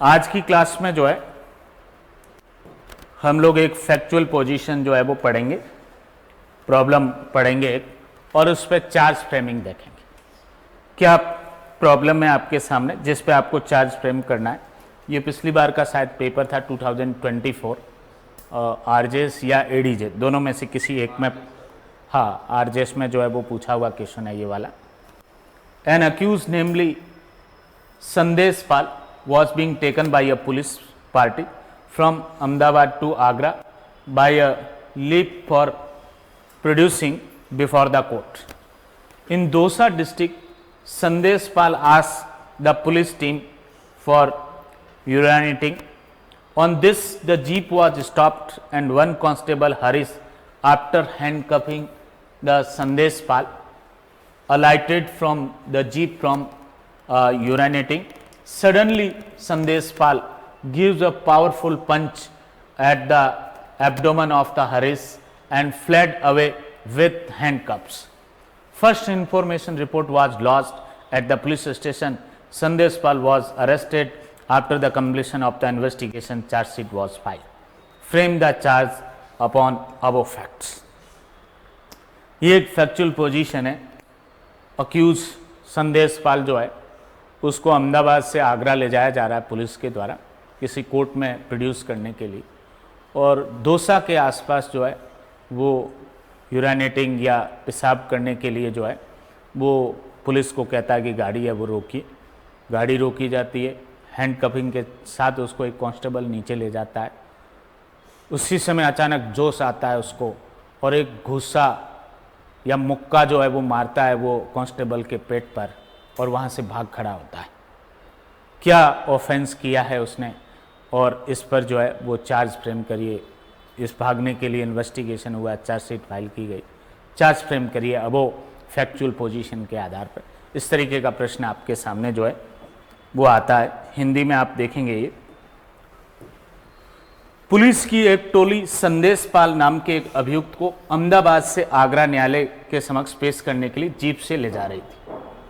आज की क्लास में जो है हम लोग एक फैक्चुअल पोजीशन जो है वो पढ़ेंगे, प्रॉब्लम पढ़ेंगे एक, और उस पर चार्ज फ्रेमिंग देखेंगे। क्या प्रॉब्लम है आपके सामने जिस पे आपको चार्ज फ्रेम करना है? ये पिछली बार का शायद पेपर था 2024, आरजेएस या एडीजे दोनों में से किसी एक में, हाँ आरजेएस में जो है वो पूछा हुआ क्वेश्चन है ये वाला। एन अक्यूज नेमली संदेश पाल was being taken by a police party from Ahmedabad to Agra by a leap for producing before the court. In Dosa district, Sandesh Pal asked the police team for urinating. On this, the jeep was stopped and one constable Haris, after handcuffing the Sandesh Pal, alighted from the jeep from urinating. Suddenly, Sandesh Pal gives a powerful punch at the abdomen of the Haris and fled away with handcuffs. First information report was lodged at the police station. Sandesh Pal was arrested. After the completion of the investigation, charge sheet was filed. Frame the charge upon above facts. ये एक factual position है। Accused संदेश पाल जो है उसको अहमदाबाद से आगरा ले जाया जा रहा है पुलिस के द्वारा किसी कोर्ट में प्रोड्यूस करने के लिए, और दोसा के आसपास जो है वो यूरिनेटिंग या पेशाब करने के लिए जो है वो पुलिस को कहता है कि गाड़ी है वो रोकिए। गाड़ी रोकी जाती है, हैंड कपिंग के साथ उसको एक कांस्टेबल नीचे ले जाता है। उसी समय अचानक जोश आता है उसको और एक घुस्सा या मुक्का जो है वो मारता है वो कांस्टेबल के पेट पर और वहाँ से भाग खड़ा होता है। क्या ऑफेंस किया है उसने, और इस पर जो है वो चार्ज फ्रेम करिए। इस भागने के लिए इन्वेस्टिगेशन हुआ, चार्जशीट फाइल की गई, चार्ज फ्रेम करिए अबो फैक्चुअल पोजीशन के आधार पर। इस तरीके का प्रश्न आपके सामने जो है वो आता है। हिंदी में आप देखेंगे ये, पुलिस की एक टोली संदेश पाल नाम के एक अभियुक्त को अहमदाबाद से आगरा न्यायालय के समक्ष पेश करने के लिए जीप से ले जा रही थी।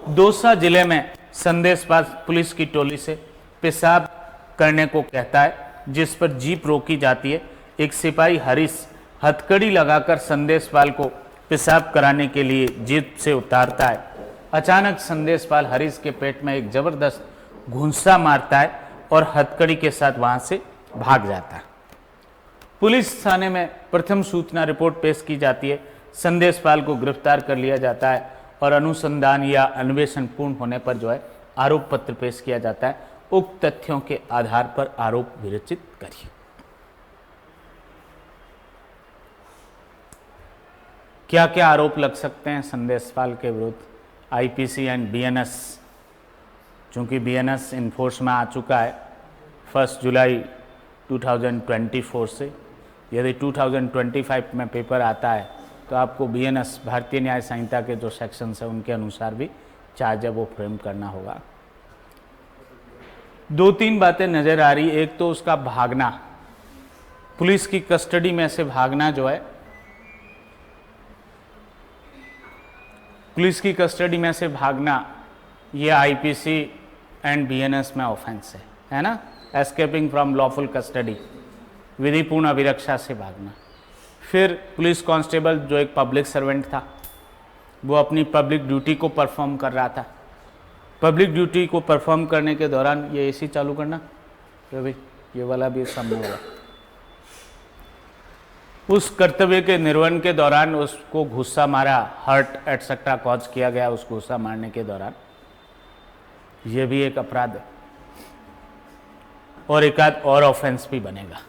दौसा जिले में संदेश पाल पुलिस की टोली से पेशाब करने को कहता है, जिस पर जीप रोकी जाती है। एक सिपाही हरीश हथकड़ी लगाकर संदेश पाल को पेशाब कराने के लिए जीप से उतारता है। अचानक संदेश पाल हरीश के पेट में एक जबरदस्त घुंसा मारता है और हथकड़ी के साथ वहां से भाग जाता है। पुलिस थाने में प्रथम सूचना रिपोर्ट पेश की जाती है। संदेश पाल को गिरफ्तार कर लिया जाता है और अनुसंधान या अन्वेषण पूर्ण होने पर जो है आरोप पत्र पेश किया जाता है। उक्त तथ्यों के आधार पर आरोप विरचित करिए। क्या क्या आरोप लग सकते हैं संदेश पाल के विरुद्ध? आईपीसी एंड बीएनएस, चूंकि बीएनएस इन्फोर्स में आ चुका है 1 जुलाई 2024 से। यदि 2025 में पेपर आता है तो आपको बीएनएस भारतीय न्याय संहिता के जो सेक्शंस हैं उनके अनुसार भी चार्ज है वो फ्रेम करना होगा। 2-3 बातें नज़र आ रही। एक तो उसका भागना, पुलिस की कस्टडी में से भागना जो है, पुलिस की कस्टडी में से भागना ये आईपीसी एंड बीएनएस में ऑफेंस है ना। एस्केपिंग फ्रॉम लॉफुल कस्टडी, विधिपूर्ण अभिरक्षा से भागना। फिर पुलिस कांस्टेबल जो एक पब्लिक सर्वेंट था वो अपनी पब्लिक ड्यूटी को परफॉर्म कर रहा था। पब्लिक ड्यूटी को परफॉर्म करने के दौरान ये एसी चालू करना, तो भाई ये वाला भी सामने होगा। उस कर्तव्य के निर्वहन के दौरान उसको गुस्सा मारा, हर्ट एटसेट्रा कॉज किया गया उस गुस्सा मारने के दौरान, ये भी एक अपराध है। और एक आध और ऑफेंस भी बनेगा।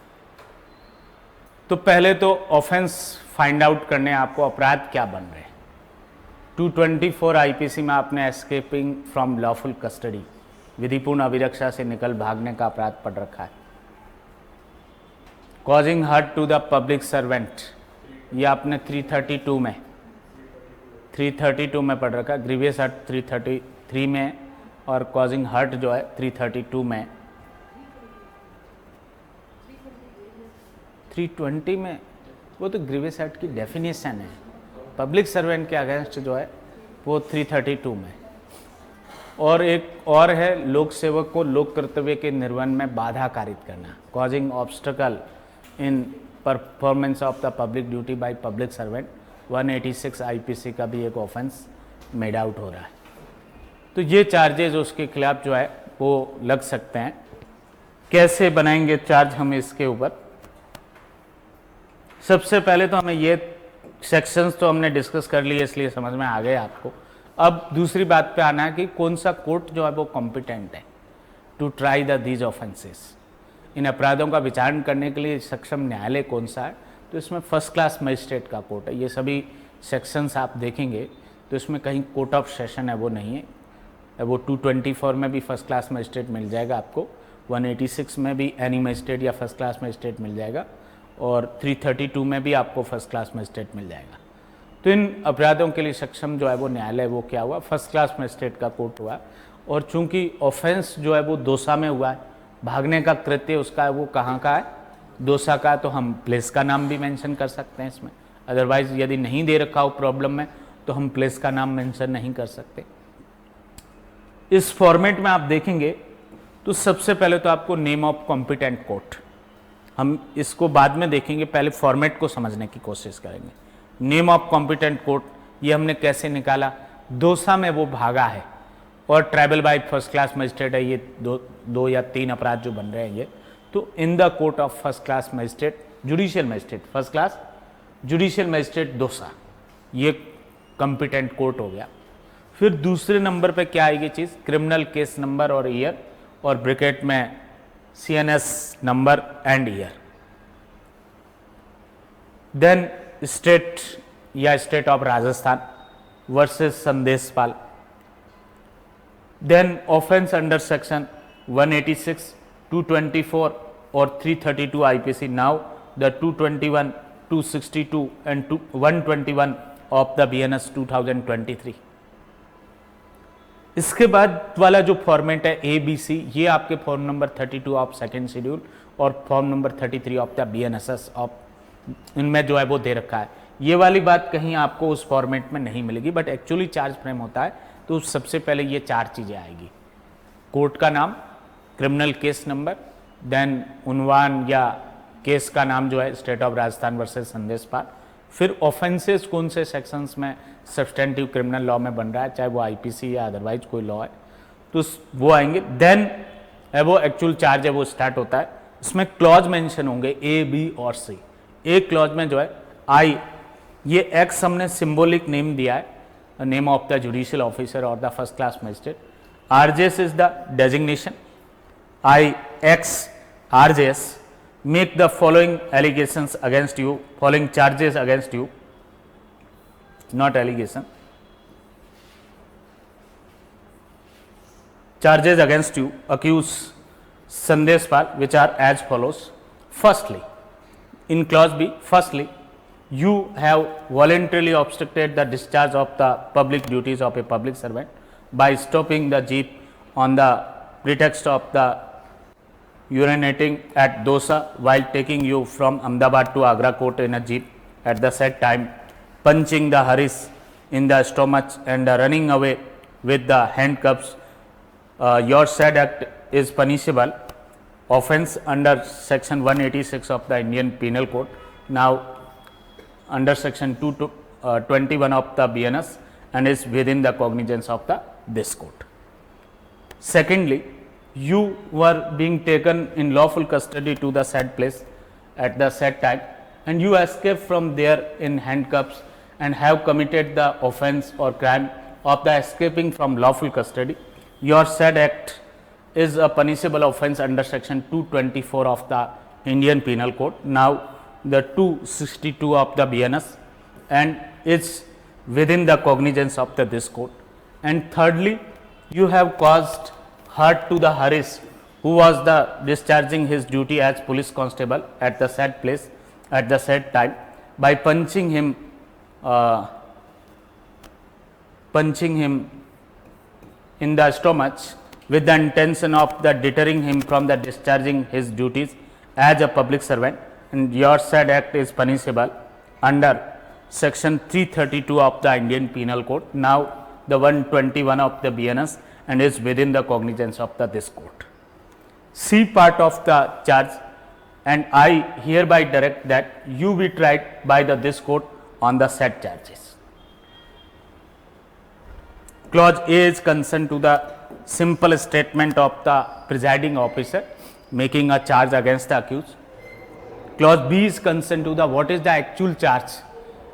तो पहले तो ऑफेंस फाइंड आउट करने आपको अपराध क्या बन रहे हैं। 224 आईपीसी में आपने एस्केपिंग फ्रॉम लॉफुल कस्टडी, विधिपूर्ण अभिरक्षा से निकल भागने का अपराध पढ़ रखा है। Causing hurt to the public servant ये आपने 332 में पढ़ रखा है। ग्रीवियस हर्ट 333 में और कॉजिंग हर्ट जो है 332 में। 320 में वो तो ग्रीवियस हर्ट की डेफिनेशन है, पब्लिक सर्वेंट के अगेंस्ट जो है वो 332 में। और एक और है लोक सेवक को लोक कर्तव्य के निर्वहन में बाधा कारित करना, causing obstacle in performance of the public duty by public servant. 186 IPC का भी एक ऑफेंस मेड आउट हो रहा है। तो ये चार्जेज उसके खिलाफ जो है वो लग सकते हैं। कैसे बनाएंगे चार्ज हम इसके ऊपर? सबसे पहले तो हमें ये सेक्शंस तो हमने डिस्कस कर लिए, इसलिए समझ में आ गए आपको। अब दूसरी बात पे आना है कि कौन सा कोर्ट जो है वो कॉम्पिटेंट है टू ट्राई दीज ऑफेंसेस। इन अपराधों का विचारण करने के लिए सक्षम न्यायालय कौन सा है? तो इसमें फर्स्ट क्लास मजिस्ट्रेट का कोर्ट है। ये सभी सेक्शंस आप देखेंगे तो इसमें कहीं कोर्ट ऑफ सेशन है वो नहीं है। वो 224 में भी फर्स्ट क्लास मजिस्ट्रेट मिल जाएगा आपको, 186 में भी एनी मजिस्ट्रेट या फर्स्ट क्लास मजिस्ट्रेट मिल जाएगा, और 332 में भी आपको फर्स्ट क्लास मजिस्ट्रेट मिल जाएगा। तो इन अपराधों के लिए सक्षम जो है वो न्यायालय वो क्या हुआ? फर्स्ट क्लास मजिस्ट्रेट का कोर्ट हुआ। और चूंकि ऑफेंस जो है वो दोसा में हुआ है, भागने का कृत्य उसका है वो कहाँ का है? दोसा का। तो हम प्लेस का नाम भी मेंशन कर सकते हैं इसमें। अदरवाइज यदि नहीं दे रखा हो प्रॉब्लम में तो हम प्लेस का नाम मेंशन नहीं कर सकते। इस फॉर्मेट में आप देखेंगे तो सबसे पहले तो आपको नेम ऑफ कॉम्पिटेंट कोर्ट, हम इसको बाद में देखेंगे, पहले फॉर्मेट को समझने की कोशिश करेंगे। नेम ऑफ कॉम्पिटेंट कोर्ट ये हमने कैसे निकाला? दोसा में वो भागा है और tribal by first class magistrate है। ये दो या तीन अपराध जो बन रहे हैं ये, तो in the court of first class magistrate, judicial magistrate, first class judicial magistrate dosa, ये कॉम्पिटेंट कोर्ट हो गया। फिर दूसरे नंबर पे क्या आएगी चीज़? क्रिमिनल केस नंबर और ईयर, और ब्रैकेट में CNS number and year. Then state या state of Rajasthan versus Sandeshpal. Then offence under section 186, 224 और 332 IPC। Now the 221, 262 and 121 of the BNS 2023। इसके बाद वाला जो फॉर्मेट है ABC, ये आपके form number 32 of second schedule और form number 33 of the BNSS of, इनमें जो है वो दे रखा है। ये वाली बात कहीं आपको उस फॉर्मेट में नहीं मिलेगी, बट एक्चुअली चार्ज फ्रेम होता है तो सबसे पहले ये चार चीज़ें आएगी: कोर्ट का नाम, क्रिमिनल केस नंबर, देन उन्वान या केस का नाम जो है स्टेट ऑफ राजस्थान वर्सेस संदेशपाल, फिर ऑफेंसेस कौन से सेक्शंस में सब्सटेंटिव क्रिमिनल लॉ में बन रहा है, चाहे वो IPC या अदरवाइज कोई लॉ है, तो वो आएंगे। देन वो एक्चुअल चार्ज है वो स्टार्ट होता है। इसमें क्लॉज मेंशन होंगे A, B और C। एक क्लॉज में जो है I, ये X हमने सिंबॉलिक नेम दिया है, name of the judicial officer और the first class magistrate. RJS is the designation. I, X, RJS make the following allegations against you, following charges against you, not allegation, charges against you, accuse Sandeshpal, which are as follows. Firstly, in clause B, firstly, you have voluntarily obstructed the discharge of the public duties of a public servant by stopping the jeep on the pretext of the urinating at Dosa while taking you from Ahmedabad to Agra court in a jeep at the said time, punching the Haris in the stomach and running away with the handcuffs. Your said act is punishable offense under section 186 of the Indian Penal Code, now under section 221 of the BNS, and is within the cognizance of this court. Secondly, you were being taken in lawful custody to the said place at the said time, and you escaped from there in handcuffs and have committed the offense or crime of the escaping from lawful custody. Your said act is a punishable offense under section 224 of the Indian Penal Code, now the 262 of the BNS, and is within the cognizance of this court. And thirdly, you have caused hurt to the Haris, who was discharging his duty as police constable at the said place at the said time, by punching him in the stomach with the intention of deterring him from discharging his duties as a public servant, and your said act is punishable under section 332 of the Indian Penal Code, now the 121 of the BNS, and is within the cognizance of this court. C part of the charge, and I hereby direct that you be tried by this court on the said charges. Clause A is concerned to the simple statement of the presiding officer making a charge against the accused. Clause B is concerned to the what is the actual charge.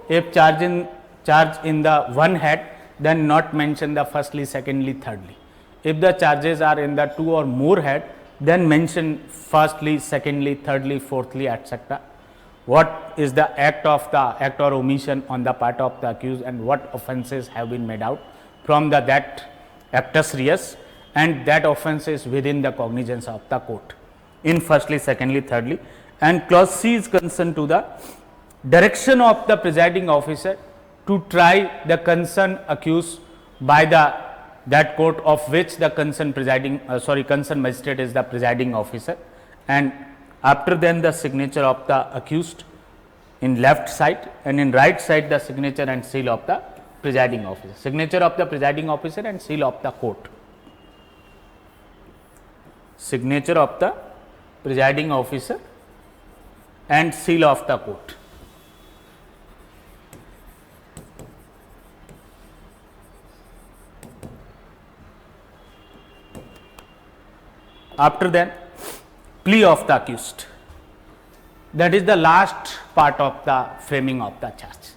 If charge in the one head, then not mention the firstly, secondly, thirdly. If the charges are in the two or more head, then mention firstly, secondly, thirdly, fourthly, etc. What is the act or omission on the part of the accused, and what offences have been made out from that actus reus, and that offence is within the cognizance of the court in firstly, secondly, thirdly. And clause C is concerned to the direction of the presiding officer to try the concerned accused by that court of which the concerned concerned magistrate is the presiding officer, and after then the signature of the accused in left side, and in right side the signature and seal of the presiding officer, signature of the presiding officer and seal of the court, signature of the presiding officer and seal of the court. After then, plea of the accused. That is the last part of the framing of the charge.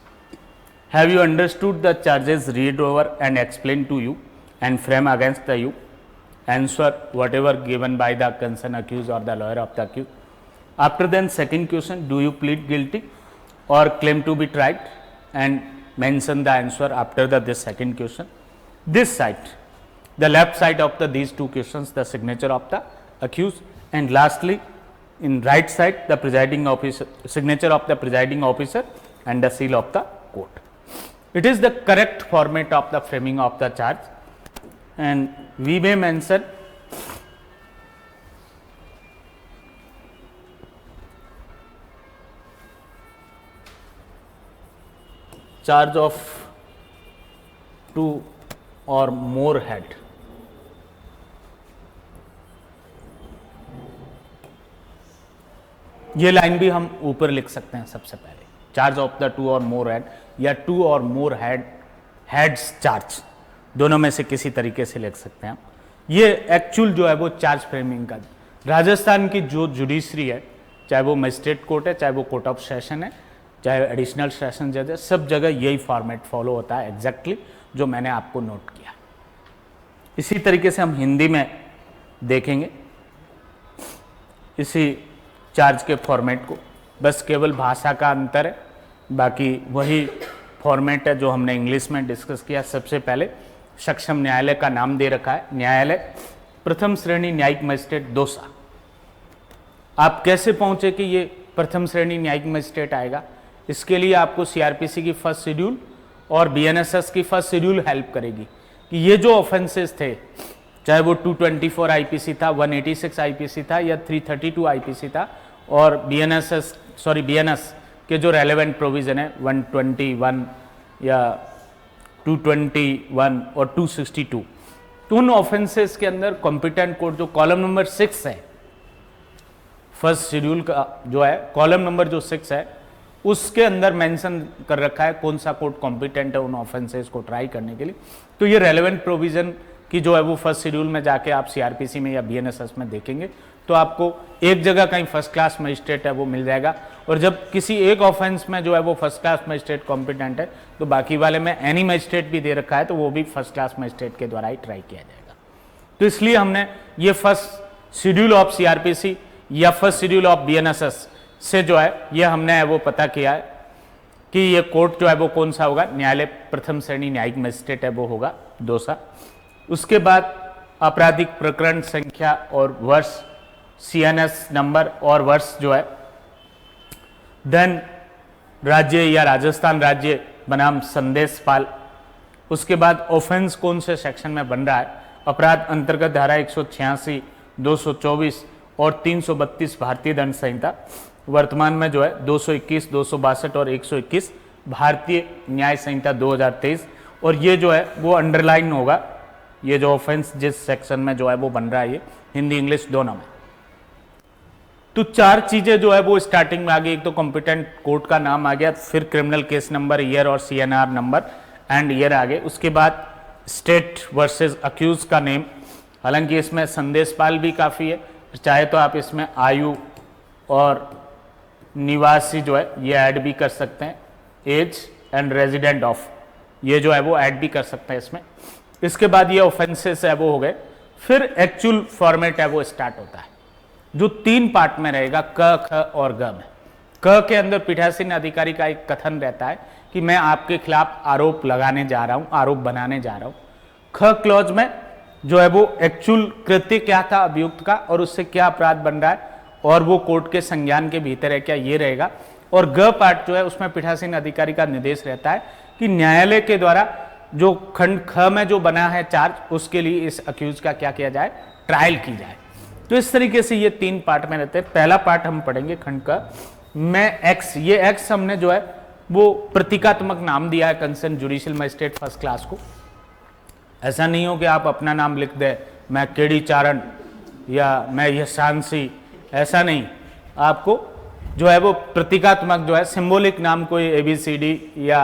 Have you understood the charges, read over and explain to you and frame against the you? Answer whatever given by the concerned accused or the lawyer of the accused. After then, second question, do you plead guilty or claim to be tried? And mention the answer after this second question. This side, the left side of these two questions, the signature of the accused, and lastly in right side the presiding officer, signature of the presiding officer and the seal of the court. It is the correct format of the framing of the charge, and we may mention charge of two or more head. ये line भी हम ऊपर लिख सकते हैं सबसे पहले, charge of the two और मोर हेड या टू और मोर हेड्स चार्ज, दोनों में से किसी तरीके से लिख सकते हैं। ये एक्चुअल जो है वो चार्ज फ्रेमिंग का, राजस्थान की जो जुडिशरी है, चाहे वो मजिस्ट्रेट कोर्ट है, चाहे वो कोर्ट ऑफ सेशन है, चाहे एडिशनल सेशन जज है, सब जगह यही फॉर्मेट फॉलो होता है एग्जैक्टली जो मैंने आपको नोट किया। इसी तरीके से हम हिंदी में देखेंगे इसी चार्ज के फॉर्मेट को, बस केवल भाषा का अंतर है, बाकी वही फॉर्मेट है जो हमने इंग्लिश में डिस्कस किया। सबसे पहले सक्षम न्यायालय का नाम दे रखा है, न्यायालय प्रथम श्रेणी न्यायिक मजिस्ट्रेट दौसा। आप कैसे पहुंचे कि ये प्रथम श्रेणी न्यायिक मजिस्ट्रेट आएगा? इसके लिए आपको सीआरपीसी की फर्स्ट शेड्यूल और बीएनएसएस की फर्स्ट शेड्यूल हेल्प करेगी कि ये जो ऑफेंसेस थे, चाहे वो 224 आईपीसी था, 186 आईपीसी था या 332 आईपीसी था, और बीएनएस के जो रेलेवेंट प्रोविजन है 121 या 221 और 262, तो उन ऑफेंसेस के अंदर कॉम्पिटेंट कोर्ट जो कॉलम नंबर 6 है फर्स्ट शेड्यूल का जो है, कॉलम नंबर जो 6 है उसके अंदर मेंशन कर रखा है कौन सा कोर्ट कॉम्पिटेंट है उन ऑफेंसेस को ट्राई करने के लिए। तो ये रेलेवेंट प्रोविजन की जो है वो फर्स्ट शेड्यूल में जाके आप सीआरपीसी में या बीएनएसएस में देखेंगे तो आपको एक जगह कहीं फर्स्ट क्लास मजिस्ट्रेट है वो मिल जाएगा, और जब किसी एक ऑफेंस में जो है वो फर्स्ट क्लास मजिस्ट्रेट कॉम्पिटेंट है तो बाकी वाले में एनी मजिस्ट्रेट भी दे रखा है तो वो भी फर्स्ट क्लास मजिस्ट्रेट के द्वारा ही ट्राई किया जाएगा। तो इसलिए हमने ये फर्स्ट शेड्यूल ऑफ सीआरपीसी या फर्स्ट शेड्यूल ऑफ बीएनएसएस से जो है ये हमने वो पता किया है कि ये कोर्ट जो है वो कौन सा होगा, न्यायालय प्रथम श्रेणी न्यायिक मजिस्ट्रेट है वो होगा दौसा। उसके बाद आपराधिक प्रकरण संख्या और वर्ष, सीएनएस नंबर और वर्ष जो है, देन राज्य या राजस्थान राज्य बनाम संदेशपाल। उसके बाद ऑफेंस कौन से सेक्शन में बन रहा है, अपराध अंतर्गत धारा 186, 224 और 332 भारतीय दंड संहिता, वर्तमान में जो है 221, 262 और 121 भारतीय न्याय संहिता 2023, और ये जो है वो अंडरलाइन होगा ये जो ऑफेंस जिस सेक्शन में जो है वो बन रहा है, ये हिंदी इंग्लिश दोनों में। तो 4 चीजें जो है वो स्टार्टिंग में आ गई। एक तो कॉम्पिटेंट कोर्ट का नाम आ गया, फिर क्रिमिनल केस नंबर, ईयर और CNR नंबर एंड ईयर आ गए। उसके बाद स्टेट वर्सेस अक्यूज का नेम, हालांकि इसमें संदेशपाल भी काफ़ी है, चाहे तो आप इसमें आयु और निवासी जो है ये ऐड भी कर सकते हैं, एज एंड रेजिडेंट ऑफ, ये जो है वो ऐड भी कर सकते हैं इसमें। इसके बाद ये ऑफेंसेस है वो हो गए। फिर एक्चुअल फॉर्मेट है वो स्टार्ट होता है, जो 3 पार्ट में रहेगा, क, ख और ग में। क के अंदर पीठासीन अधिकारी का एक कथन रहता है कि मैं आपके खिलाफ आरोप लगाने जा रहा हूं, आरोप बनाने जा रहा हूं। ख क्लॉज में जो है वो एक्चुअल कृत्य क्या था अभियुक्त का और उससे क्या अपराध बन रहा है और वो कोर्ट के संज्ञान के भीतर है क्या, ये रहेगा। और ग पार्ट जो है उसमें पीठासीन अधिकारी का निर्देश रहता है कि न्यायालय के द्वारा जो खंड ख में जो बना है चार्ज, उसके लिए इस अक्यूज का क्या किया जाए, ट्रायल की जाए। तो इस तरीके से ये 3 पार्ट में रहते हैं। पहला पार्ट हम पढ़ेंगे खंड का में एक्स, ये एक्स हमने जो है वो प्रतीकात्मक नाम दिया है concern judicial magistrate first class को। ऐसा नहीं हो कि आप अपना नाम लिख दे, मैं केडी चारण या मैं यशांशी, ऐसा नहीं। आपको जो है वो प्रतीकात्मक जो है सिंबॉलिक नाम, कोई ABCD या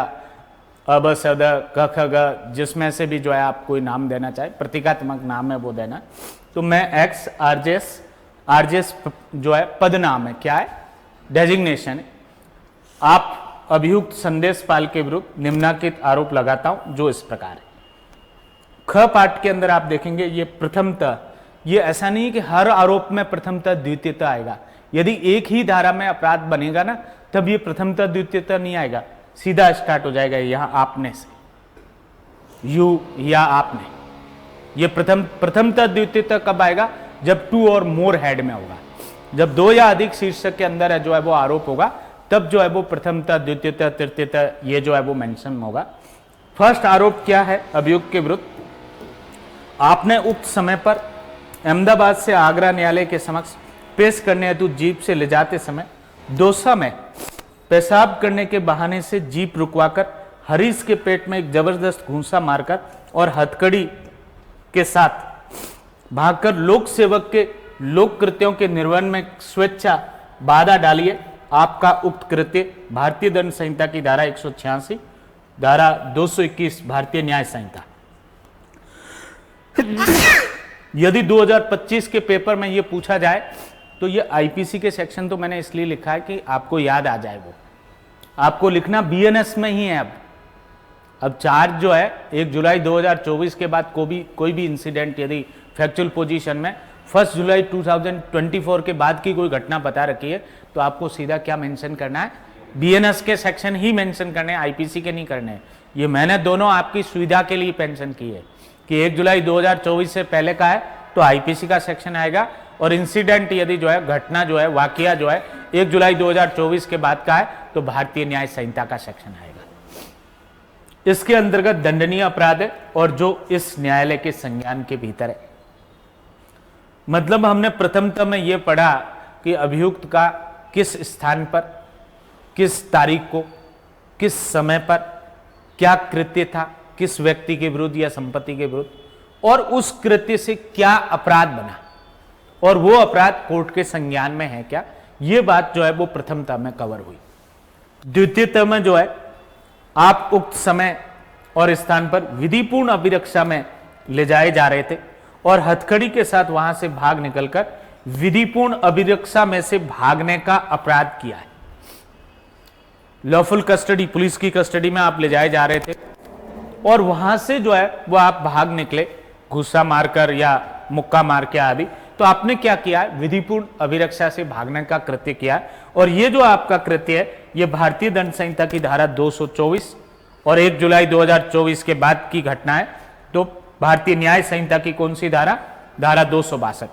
अब सद क ख ग, जिसमें से भी जो है आप कोई नाम देना चाहे, प्रतीकात्मक नाम है वो देना। तो मैं एक्स आरजेएस जो है पद नाम है, क्या है, डेजिग्नेशन है। आप अभियुक्त संदेशपाल के विरुद्ध निम्नलिखित आरोप लगाता हूं जो इस प्रकार है। ख पार्ट के अंदर आप देखेंगे ये प्रथमतः, ये ऐसा नहीं कि हर आरोप में प्रथमतः द्वितीयतः आएगा। यदि एक ही धारा में अपराध बनेगा ना, तब ये प्रथमतः द्वितीयतः नहीं आएगा, सीधा स्टार्ट हो जाएगा यहां आपने से, यू या आपने। ये प्रथमतः द्वितीयतः कब आएगा, जब 2 और मोर हेड में होगा। जब 2 या अधिक शीर्षक के अंदर है जो है वो आरोप होगा, तब जो है वो प्रथमतः द्वितीयतः तृतीयतः ये जो है वो मेंशन होगा। फर्स्ट आरोप क्या है अभियुक्त के विरुद्ध, आपने उक्त समय पर अहमदाबाद से आगरा न्यायालय के समक्ष पेश करने हेतु जीप से ले जाते समय दौसा में पेशाब करने के बहाने से जीप रुकवाकर हरीश के पेट में एक जबरदस्त घूंसा मारकर और हथकड़ी के साथ भागकर लोक सेवक के लोक कृत्यों के निर्वहन में स्वेच्छा बाधा डालिए। आपका उक्त कृत्य भारतीय दंड संहिता की धारा 186, धारा 221 भारतीय न्याय संहिता। यदि 2025 के पेपर में यह पूछा जाए तो ये IPC के सेक्शन तो मैंने इसलिए लिखा है कि आपको याद आ जाए, वो आपको लिखना BNS में ही है। अब चार्ज जो है 1 जुलाई 2024 के बाद कोई भी इंसिडेंट यदि फैक्चुअल पोजीशन में 1 जुलाई 2024 के बाद की कोई घटना बता रखी है, तो आपको सीधा क्या मेंशन करना है, BNS के सेक्शन ही मेंशन करने हैं, IPC के नहीं करने हैं। ये मैंने दोनों आपकी सुविधा के लिए मेंशन की है कि 1 जुलाई 2024 से पहले का है तो IPC का सेक्शन आएगा, और इंसिडेंट यदि जो है घटना जो है वाकया जो है 1 जुलाई 2024 के बाद का है तो भारतीय न्याय संहिता का सेक्शन आएगा। इसके अंतर्गत दंडनीय अपराध है और जो इस न्यायालय के संज्ञान के भीतर है। मतलब हमने प्रथमतः में यह पढ़ा कि अभियुक्त का किस स्थान पर, किस तारीख को, किस समय पर क्या कृत्य था, किस व्यक्ति के विरुद्ध या संपत्ति के विरुद्ध, और उस कृत्य से क्या अपराध बना और वो अपराध कोर्ट के संज्ञान में है क्या, ये बात जो है वो प्रथमतः में कवर हुई। द्वितीयतः में जो है आप उक्त समय और स्थान पर विधिपूर्ण अभिरक्षा में ले जाए जा रहे थे और हथकड़ी के साथ वहां से भाग निकलकर विधिपूर्ण अभिरक्षा में से भागने का अपराध किया है। लॉफुल कस्टडी, पुलिस की कस्टडी में आप ले जाए जा रहे थे और वहां से जो है वो आप भाग निकले, गुस्सा मारकर या मुक्का मार के आदि। तो आपने क्या किया है, विधिपूर्ण अभिरक्षा से भागने का कृत्य किया है। और ये जो आपका कृत्य है ये भारतीय दंड संहिता की धारा 224 और 1 जुलाई 2024 के बाद की घटना है। तो भारतीय न्याय संहिता की कौन सी धारा, धारा 262।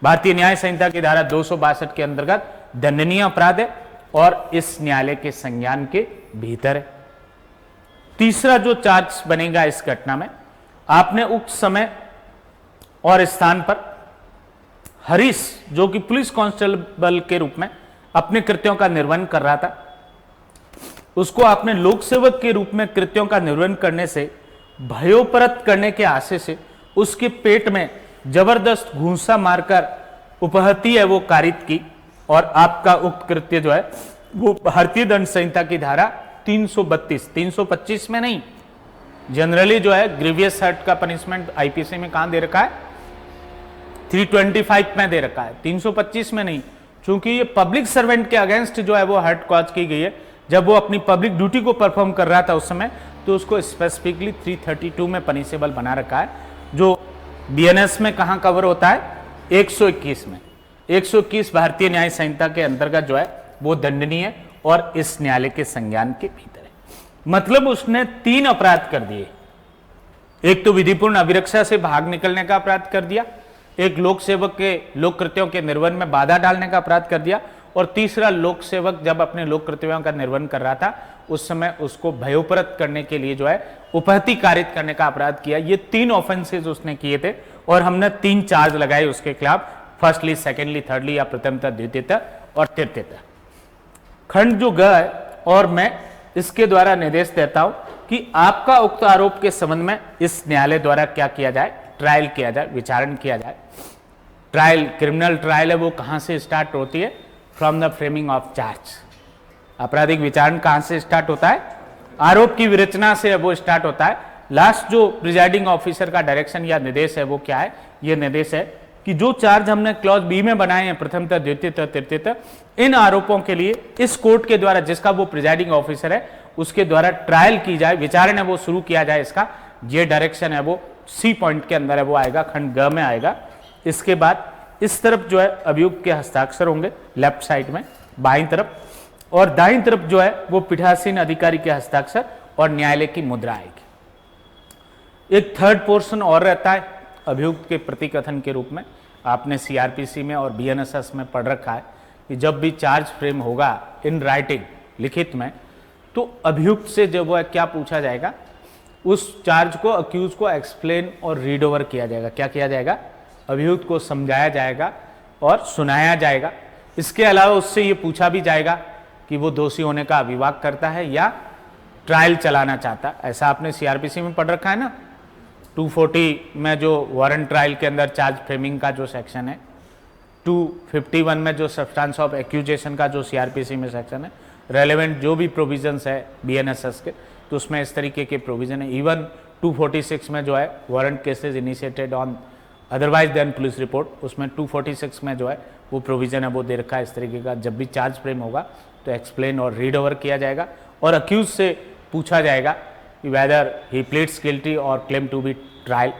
भारतीय न्याय संहिता की धारा 262 के अंतर्गत दंडनीय अपराध है और इस न्यायालय के संज्ञान के भीतर है। तीसरा जो चार्ज बनेगा इस घटना में, आपने उक्त समय और स्थान पर हरीश जो कि पुलिस कांस्टेबल के रूप में अपने कृत्यों का निर्वहन कर रहा था, उसको आपने लोक सेवक के रूप में कृत्यों का निर्वहन करने से भयोपरत करने के आशय से उसके पेट में जबरदस्त घूंसा मारकर उपहति है वो कारित की और आपका उक्त कृत्य जो है वो भारतीय दंड संहिता की धारा 332, 325 में नहीं, जनरली जो है ग्रीवियस हर्ट का पनिशमेंट आईपीसी में कहां दे रखा है, 325 में दे रखा है, 325 में नहीं, क्योंकि ये पब्लिक सर्वेंट के अगेंस्ट जो है वो हर्ट कॉज की गई है। जब वो अपनी पब्लिक ड्यूटी को परफॉर्म कर रहा था उस समय, तो उसको स्पेसिफिकली 332 में पनिशेबल बना रखा है, जो बीएनएस में कहां कवर होता है, 121 में। 121 भारतीय न्याय संहिता के अंतर्गत जो है वो दंडनीय है और इस न्यायालय के संज्ञान के भीतर है। मतलब उसने 3 अपराध कर दिए। एक तो विधिपूर्ण अभिरक्षा से भाग निकलने का अपराध कर दिया, एक लोक सेवक के लोक कृत्यों के निर्वहन में बाधा डालने का अपराध कर दिया, और तीसरा लोक सेवक जब अपने लोक कृत्यों का निर्वहन कर रहा था उस समय उसको भयोपरत करने के लिए जो है उपहति कारित करने का अपराध किया। ये 3 ऑफेंसेस उसने किए थे और हमने 3 चार्ज लगाए उसके खिलाफ, फर्स्टली, सेकेंडली, थर्डली या प्रथमतः, द्वितीयतः और तृतीयतः। खंड जो ग है और मैं इसके द्वारा निर्देश देता हूं कि आपका उक्त आरोप के संबंध में इस न्यायालय द्वारा क्या किया जाए, ट्रायल किया जाए, विचारण किया जाए। ट्रायल, क्रिमिनल ट्रायल है वो कहां से स्टार्ट होती है, from the framing of charge. आपराधिक विचारण कहां से स्टार्ट होता है, आरोप की विरचना से वो स्टार्ट होता है। लास्ट जो प्रिजाइडिंग ऑफिसर का डायरेक्शन या निर्देश है वो क्या है, ये निर्देश है कि जो चार्ज हमने क्लॉज बी में बनाए हैं, प्रथमतः, द्वितीयतः, तृतीयतः, इन आरोपों के लिए इस कोर्ट के द्वारा, जिसका वो प्रिजाइडिंग ऑफिसर है, उसके द्वारा ट्रायल की जाए, विचारण है वो शुरू किया जाए। इसका ये डायरेक्शन है वो सी पॉइंट के अंदर है वो आएगा, खंड ग में आएगा। इसके बाद इस तरफ जो है अभियुक्त के हस्ताक्षर होंगे, लेफ्ट साइड में बाईं तरफ, और दाईं तरफ जो है वो पीठासीन अधिकारी के हस्ताक्षर और न्यायालय की मुद्रा आएगी। एक थर्ड पोर्शन और रहता है अभियुक्त के प्रतिकथन के रूप में। आपने सीआरपीसी में और बीएनएसएस में पढ़ रखा है कि जब भी चार्ज फ्रेम होगा इन राइटिंग, लिखित में, तो अभियुक्त से जब वो क्या पूछा जाएगा, उस चार्ज को अक्यूज को एक्सप्लेन और रीड ओवर किया जाएगा। क्या किया जाएगा, अभियुक्त को समझाया जाएगा और सुनाया जाएगा। इसके अलावा उससे ये पूछा भी जाएगा कि वो दोषी होने का अभिवाद करता है या ट्रायल चलाना चाहता। ऐसा आपने सीआरपीसी में पढ़ रखा है ना, 240 में जो वारंट ट्रायल के अंदर चार्ज फ्रेमिंग का जो सेक्शन है, 251 में जो सब्सटेंस ऑफ एक्यूजेशन का जो सीआरपीसी में सेक्शन है, रेलेवेंट जो भी प्रोविजंस है बीएनएसएस के, तो उसमें इस तरीके के प्रोविजन है। इवन 246 में जो है warrant cases initiated on otherwise then police report, उसमें 246 में जो है वो प्रोविजन है वो दे रखा है इस तरीके का, जब भी चार्ज फ्रेम होगा तो एक्सप्लेन और रीड ओवर किया जाएगा और अक्यूज से पूछा जाएगा कि वेदर ही प्लीड्स गिल्टी और क्लेम टू बी ट्रायल,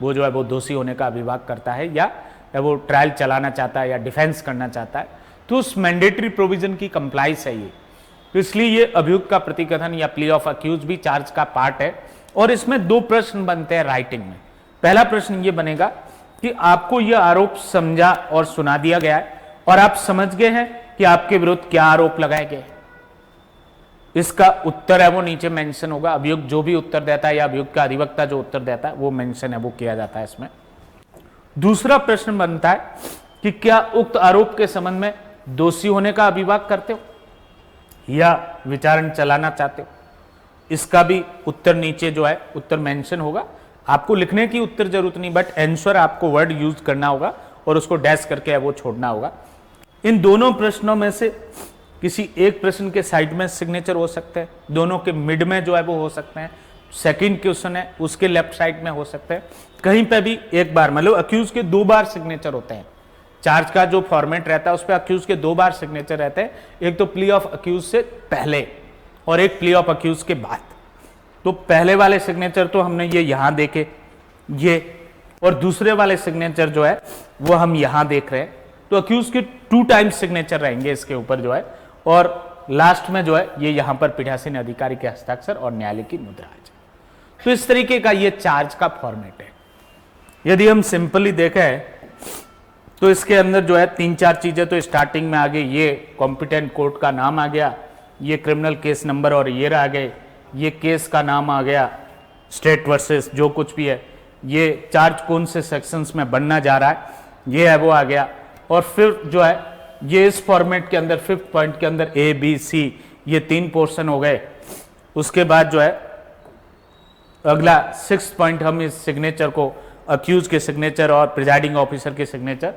वो जो है वो दोषी होने का अभिवाद करता है या वो ट्रायल चलाना चाहता है या डिफेंस करना चाहता है। तो उस मैंडेटरी प्रोविजन की कंप्लाइंस है ये, तो इसलिए ये अभियुक्त का प्रतिकथन या प्ली ऑफ अक्यूज भी चार्ज का पार्ट है। और इसमें 2 प्रश्न बनते हैं राइटिंग में। पहला प्रश्न ये बनेगा कि आपको यह आरोप समझा और सुना दिया गया है और आप समझ गए हैं कि आपके विरुद्ध क्या आरोप लगाए गए। इसका उत्तर है वो नीचे मेंशन होगा, अभियुक्त जो भी उत्तर देता है या अभियुक्त का अधिवक्ता जो उत्तर देता है वो मेंशन है वो किया जाता है इसमें। दूसरा प्रश्न बनता है कि क्या उक्त आरोप के संबंध में दोषी होने का अभिवाद करते हो या विचारण चलाना चाहते हो। इसका भी उत्तर नीचे जो है उत्तर मेंशन होगा। आपको लिखने की उत्तर जरूरत नहीं, बट आंसर आपको वर्ड यूज करना होगा और उसको डैश करके वो छोड़ना होगा। इन दोनों प्रश्नों में से किसी एक प्रश्न के साइड में सिग्नेचर हो सकते हैं, दोनों के मिड में जो है वो हो सकते हैं। सेकंड क्वेश्चन है उसके लेफ्ट साइड में हो सकते हैं, कहीं पे भी एक बार, मतलब अक्यूज के 2 बार सिग्नेचर होते हैं। चार्ज का जो फॉर्मेट रहता है उस पर अक्यूज के 2 बार सिग्नेचर रहते हैं, एक तो प्ली ऑफ अक्यूज से पहले और एक प्ली ऑफ अक्यूज के बाद। तो पहले वाले सिग्नेचर तो हमने ये यहां देखे ये, और दूसरे वाले सिग्नेचर जो है वो हम यहां देख रहे हैं। तो अक्यूज के 2 टाइम्स सिग्नेचर रहेंगे इसके ऊपर जो है, और लास्ट में जो है ये यहां पर पीठासीन अधिकारी के हस्ताक्षर और न्यायालय की मुद्रा आ जाए। तो इस तरीके का ये चार्ज का फॉर्मेट है। यदि हम सिंपली देखें तो इसके अंदर जो है 3-4 चीजें तो स्टार्टिंग में आ गई, ये कॉम्पिटेंट कोर्ट का नाम आ गया, ये क्रिमिनल केस नंबर और ईयर आ गए, ये केस का नाम आ गया, स्टेट वर्सेस जो कुछ भी है, ये चार्ज कौन से सेक्शंस में बनना जा रहा है ये है वो आ गया। और फिर जो है ये इस फॉर्मेट के अंदर 5th पॉइंट के अंदर A, B, C ये 3 पोर्शन हो गए। उसके बाद जो है अगला 6th पॉइंट हम इस सिग्नेचर को अक्यूज के सिग्नेचर और प्रिजाइडिंग ऑफिसर के सिग्नेचर।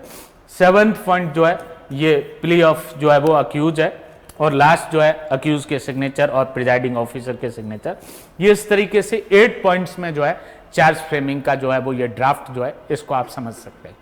7th पॉइंट जो है ये प्ली ऑफ जो है वो अक्यूज है, और लास्ट जो है अक्यूज के सिग्नेचर और प्रिजाइडिंग ऑफिसर के सिग्नेचर। ये इस तरीके से 8 पॉइंट्स में जो है चार्ज फ्रेमिंग का जो है वो ये ड्राफ्ट जो है इसको आप समझ सकते हैं।